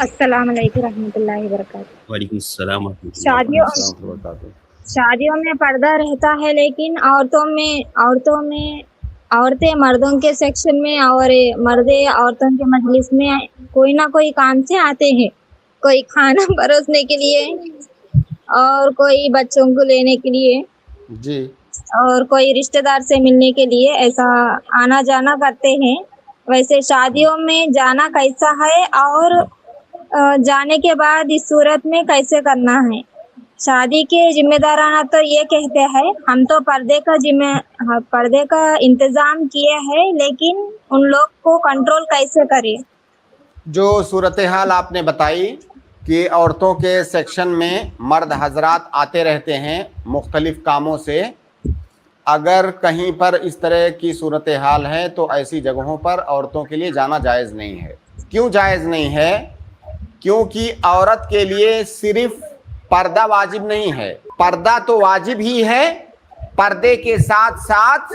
अस्सलाम वालेकुम रहमतुल्लाहि वबरकातुहू। वालेकुम अस्सलाम वरहमतुल्लाहि शादियों वबरकातुहू। शादियों में पर्दा रहता है, लेकिन औरतें मर्दों के सेक्शन में और मर्दे औरतों के मजलिस में कोई ना कोई काम से आते हैं। कोई खाना परोसने के लिए और कोई बच्चों को लेने के लिए जी और कोई रिश्तेदार से मिलने के लिए, ऐसा आना जाना करते हैं। वैसे शादियों में जाना कैसा है और जाने के बाद इस सूरत में कैसे करना है? शादी के जिम्मेदाराना तो ये कहते हैं हम तो पर्दे का इंतजाम किए हैं, लेकिन उन लोग को कंट्रोल कैसे करें? जो सूरत हाल आपने बताई कि औरतों के सेक्शन में मर्द हजरात आते रहते हैं मुख्तलिफ कामों से, अगर कहीं पर इस तरह की सूरत हाल है तो ऐसी जगहों पर औरतों के लिए जाना जायज़ नहीं है। क्यों जायज़ नहीं है? क्योंकि औरत के लिए सिर्फ पर्दा वाजिब नहीं है, पर्दा तो वाजिब ही है, पर्दे के साथ साथ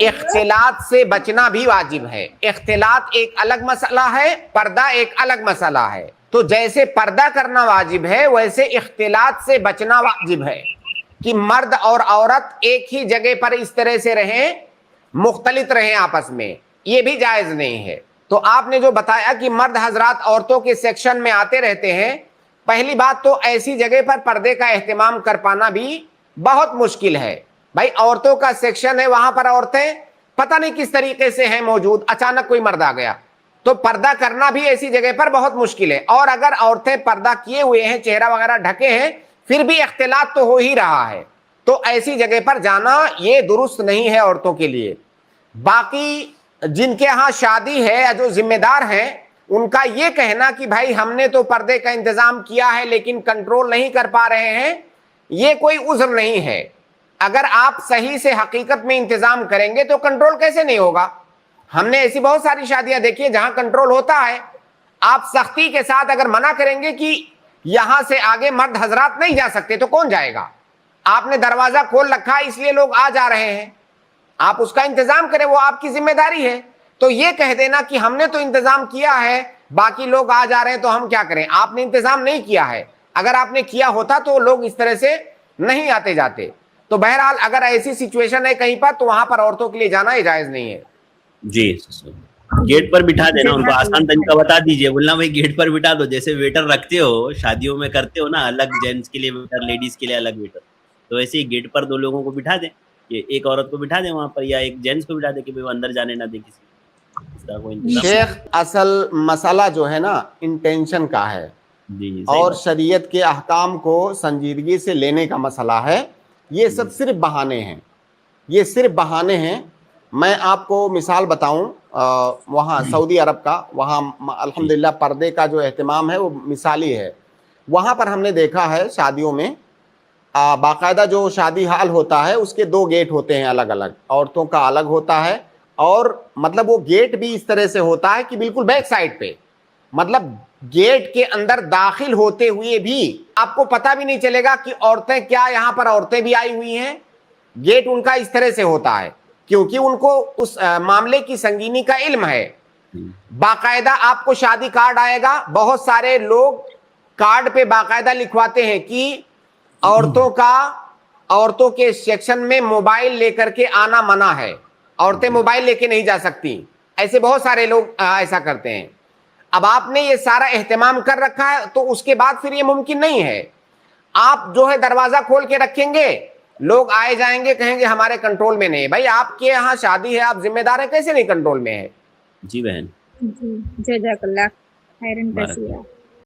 इख्तिलात से बचना भी वाजिब है। इख्तिलात एक अलग मसला है, पर्दा एक अलग मसला है। तो जैसे पर्दा करना वाजिब है, वैसे इख्तिलात से बचना वाजिब है कि मर्द और औरत एक ही जगह पर इस तरह से रहें, मुख्तलित रहें आपस में, ये भी जायज़ नहीं है। तो आपने जो बताया कि मर्द हजरात औरतों के सेक्शन में आते रहते हैं, पहली बात तो ऐसी जगह पर पर्दे का एहतमाम कर पाना भी बहुत मुश्किल है। भाई औरतों का सेक्शन है, वहां पर औरतें पता नहीं किस तरीके से हैं मौजूद, अचानक कोई मर्द आ गया तो पर्दा करना भी ऐसी जगह पर बहुत मुश्किल है। और अगर औरतें पर्दा किए हुए हैं, चेहरा वगैरह ढके हैं, फिर भी इख्तिलात तो हो ही रहा है, तो ऐसी जगह पर जाना ये दुरुस्त नहीं है औरतों के लिए। बाकी जिनके यहाँ शादी है या जो जिम्मेदार हैं, उनका ये कहना कि भाई हमने तो पर्दे का इंतजाम किया है लेकिन कंट्रोल नहीं कर पा रहे हैं, ये कोई उज़्र नहीं है। अगर आप सही से हकीकत में इंतजाम करेंगे तो कंट्रोल कैसे नहीं होगा? हमने ऐसी बहुत सारी शादियां देखी है जहां कंट्रोल होता है। आप सख्ती के साथ अगर मना करेंगे कि यहां से आगे मर्द हजरात नहीं जा सकते, तो कौन जाएगा? आपने दरवाजा खोल रखा है इसलिए लोग आ जा रहे हैं, आप उसका इंतजाम करें, वो आपकी जिम्मेदारी है। तो ये कह देना कि हमने तो इंतजाम किया है, बाकी लोग आ जा रहे हैं तो हम क्या करें, आपने इंतजाम नहीं किया है। अगर आपने किया होता तो लोग इस तरह से नहीं आते जाते। तो बहरहाल अगर ऐसी सिचुएशन है कहीं पर, तो वहां पर औरतों के लिए जाना ही जायज नहीं है। जी, गेट पर बिठा देना उनको, आसान तरीका बता दीजिए, बोलना भाई गेट पर बिठा दो, जैसे वेटर रखते हो शादियों में करते हो ना, अलग जेंट्स के लिए वेटर, लेडीज के लिए अलग वेटर, तो ऐसे ही गेट पर दो लोगों को बिठा दें, ये एक औरत को बिठा दें वहां पर, या एक जेंट्स को बिठा दे कि भाई वो अंदर जाने ना दे किसी, इस तरह कोई इंतजाम। शेख, असल मसला जो है ना इंटेंशन का है जी, और शरीयत के अहकाम को संजीदगी से लेने का मसला है। ये सब सिर्फ बहाने हैं, ये सिर्फ बहाने हैं। मैं आपको मिसाल बताऊं, वहाँ सऊदी अरब का, वहाँ अल्हम्दुलिल्लाह पर्दे का जो एहतमाम है वो मिसाली है। वहाँ पर हमने देखा है शादियों में बाकायदा जो शादी हाल होता है उसके दो गेट होते हैं अलग अलग, औरतों का अलग होता है, और मतलब वो गेट भी इस तरह से होता है कि बिल्कुल बैक साइड पे, मतलब गेट के अंदर दाखिल होते हुए भी आपको पता भी नहीं चलेगा कि औरतें, क्या यहाँ पर औरतें भी आई हुई हैं। गेट उनका इस तरह से होता है क्योंकि उनको उस मामले की संगीनी का इल्म है। बाकायदा आपको शादी कार्ड आएगा, बहुत सारे लोग कार्ड पे बाकायदा लिखवाते हैं कि औरतों के सेक्शन में मोबाइल लेकर के आना मना है, औरतें मोबाइल लेके नहीं जा सकती। ऐसे बहुत सारे लोग ऐसा करते हैं। अब आपने ये सारा एहतमाम कर रखा है तो उसके बाद फिर ये मुमकिन नहीं है। आप जो है दरवाजा खोल के रखेंगे, लोग आए जाएंगे, कहेंगे हमारे कंट्रोल में नहीं है। भाई आपके यहाँ शादी है, आप जिम्मेदार है, कैसे नहीं कंट्रोल में है? जी बहन, जज़ाकल्लाह खैरन कसीरा।